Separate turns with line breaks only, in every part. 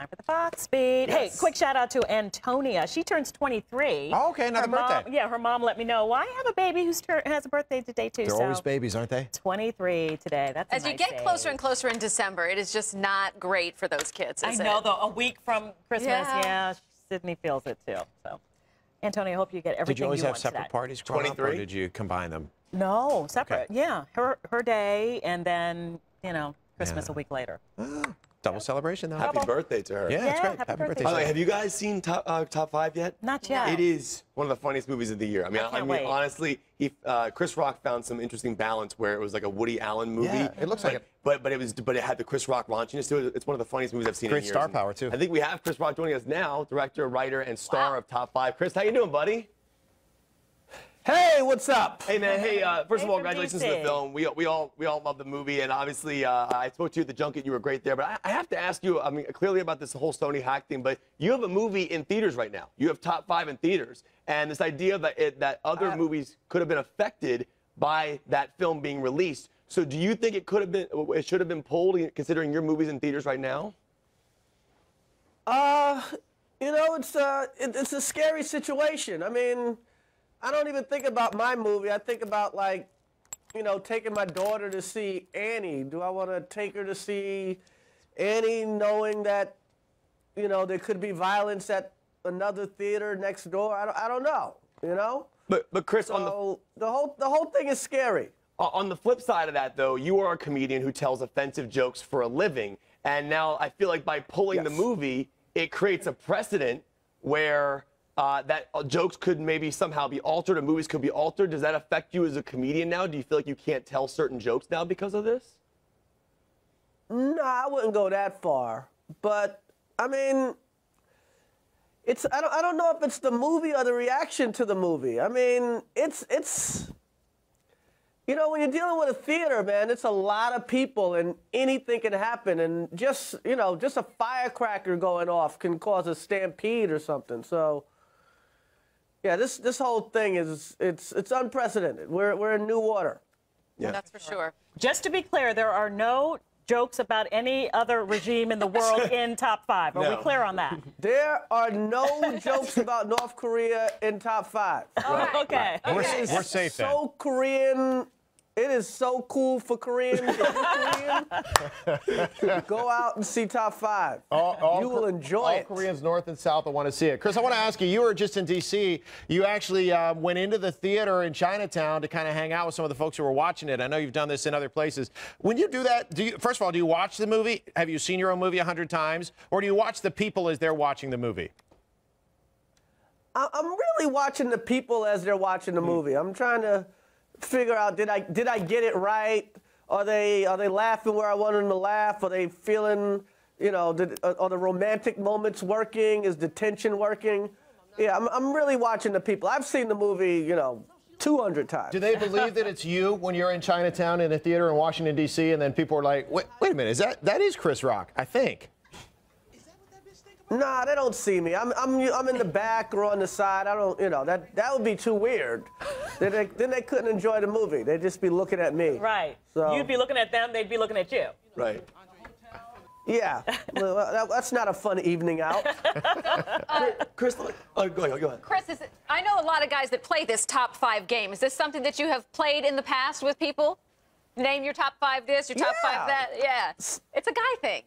time for the Fox Beat. Yes. Hey, quick shout out to Antonia. She turns 23.
Oh, okay, another birthday.
Her mom let me know. Well, I have a baby who has a birthday today, too.
They're always babies, aren't they?
23 today. That's
As you get closer and closer in December, it is just not great for those kids, is
I know, though. A week from Christmas,
yeah.
Sydney feels it, too. So, Antonia, I hope you get everything you want.
Did you always have separate parties growing up, or did you combine them?
No, separate. Okay. Yeah, her day, and then, you know, Christmas a week later.
Double celebration, though.
Happy birthday to her.
Yeah, that's great.
Happy birthday.
By the way, have you guys seen Top 5 yet?
Not yet.
It is one of the funniest movies of the year. I mean, honestly, Chris Rock found some interesting balance where it was like a Woody Allen movie. Yeah,
it looks like it.
But it had the Chris Rock raunchiness to it. It's one of the funniest movies I've seen in years.
Great star power, too.
I think we have Chris Rock joining us now, director, writer, and star of Top 5. Chris, how you doing, buddy?
Hey, what's up?
Hey, man. Hey, first of all, congratulations to the film. We all love the movie, and obviously, I spoke to you at the junket. You were great there. But I have to ask you, I mean, clearly about this whole Sony hack thing. But you have a movie in theaters right now. You have Top 5 in theaters, and this idea that other movies could have been affected by that film being released. So, do you think it should have been pulled, considering your movie's in theaters right now?
You know, it's a scary situation. I mean, I don't even think about my movie. I think about, like, you know, taking my daughter to see Annie. Do I want to take her to see Annie knowing that, you know, there could be violence at another theater next door? I don't know, you know?
But Chris,
so the whole thing is scary.
On the flip side of that, though, you are a comedian who tells offensive jokes for a living. And now I feel like by pulling the movie, it creates a precedent where that jokes could maybe somehow be altered or movies could be altered. Does that affect you as a comedian now? Do you feel like you can't tell certain jokes now because of this?
No, I wouldn't go that far. But, I mean, I don't know if it's the movie or the reaction to the movie. I mean, it's you know, when you're dealing with a theater, man, it's a lot of people and anything can happen. And just, you know, just a firecracker going off can cause a stampede or something. So, yeah, this whole thing it's unprecedented. We're in new water.
Yeah, that's for sure.
Just to be clear, there are no jokes about any other regime in the world in Top 5. Are we clear on that?
There are no jokes about North Korea in Top 5.
Right. Okay.
We're safe then.
So Korean. It is so cool for Koreans. If you're Korean, go out and see Top 5. You will enjoy it.
All Koreans north and south will want to see it. Chris, I want to ask you, you were just in D.C. You actually went into the theater in Chinatown to kind of hang out with some of the folks who were watching it. I know you've done this in other places. When you do that, first of all, do you watch the movie? Have you seen your own movie 100 times? Or do you watch the people as they're watching the movie?
I'm really watching the people as they're watching the movie. I'm trying to figure out, did I get it right? Are they laughing where I want them to laugh? Are they feeling, you know, are the romantic moments working? Is the tension working? Yeah, I'm really watching the people. I've seen the movie, you know, 200 times.
Do they believe that it's you when you're in Chinatown in a theater in Washington, D.C., and then people are like, wait a minute, that is Chris Rock, I think.
Nah, they don't see me. I'm in the back or on the side. I don't, you know, that would be too weird. Then they couldn't enjoy the movie. They'd just be looking at me.
Right.
So,
you'd be looking at them. They'd be looking at you.
Right.
Yeah. Well, that's not a fun evening out.
Chris, go ahead.
Chris, I know a lot of guys that play this Top 5 game. Is this something that you have played in the past with people? Name your Top 5 this, your Top 5 that. Yeah. It's a guy thing.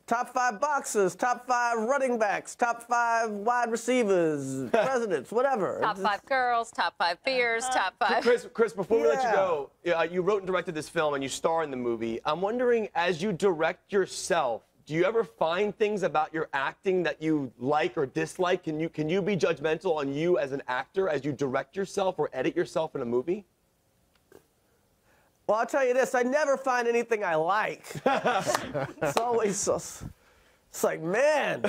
Top 5 boxers, Top 5 running backs, Top 5 wide receivers, presidents, whatever.
Top 5 girls, Top 5 beers, Top 5.
Chris, before we let you go, you wrote and directed this film and you star in the movie. I'm wondering, as you direct yourself, do you ever find things about your acting that you like or dislike? Can you be judgmental on you as an actor as you direct yourself or edit yourself in a movie?
Well, I'll tell you this, I never find anything I like. It's always so, it's like, man,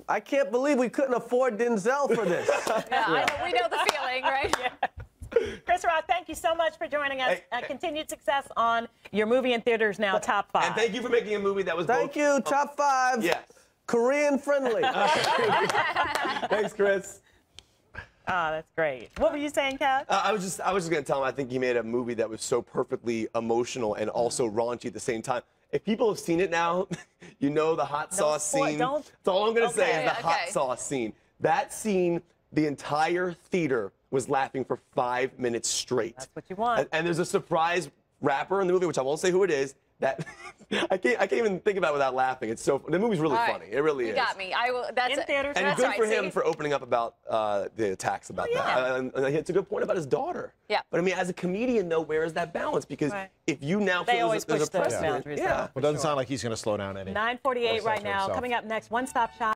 I can't believe we couldn't afford Denzel for this.
Yeah. We know the feeling, right?
Yeah. Chris Rock, thank you so much for joining us. Continued success on your movie in theaters now, Top 5.
And thank you for making a movie that was
Thank you, Top 5.
Yes.
Korean friendly.
Thanks, Chris.
Oh, that's great. What were you saying, Kev?
I was just going to tell him I think he made a movie that was so perfectly emotional and also raunchy at the same time. If people have seen it now, You know the hot sauce scene. That's all I'm going to say is the hot sauce scene. That scene, the entire theater was laughing for 5 minutes straight.
That's what you want.
And there's a surprise rapper in the movie, which I won't say who it is, that I can't even think about it without laughing. It's so the movie's really funny. It really is.
You got me. I will. That's
in theaters.
And
that's
good
right,
for him for opening up about the attacks about that. And it's a good point about his daughter.
Yeah.
But I mean, as a comedian, though, where is that balance? Because if you now
They
feel
always
there's
push
a
those
precedent,
boundaries.
Well, it doesn't sound like he's going to slow down any.
9:48 right now. Coming up next, one-stop shop.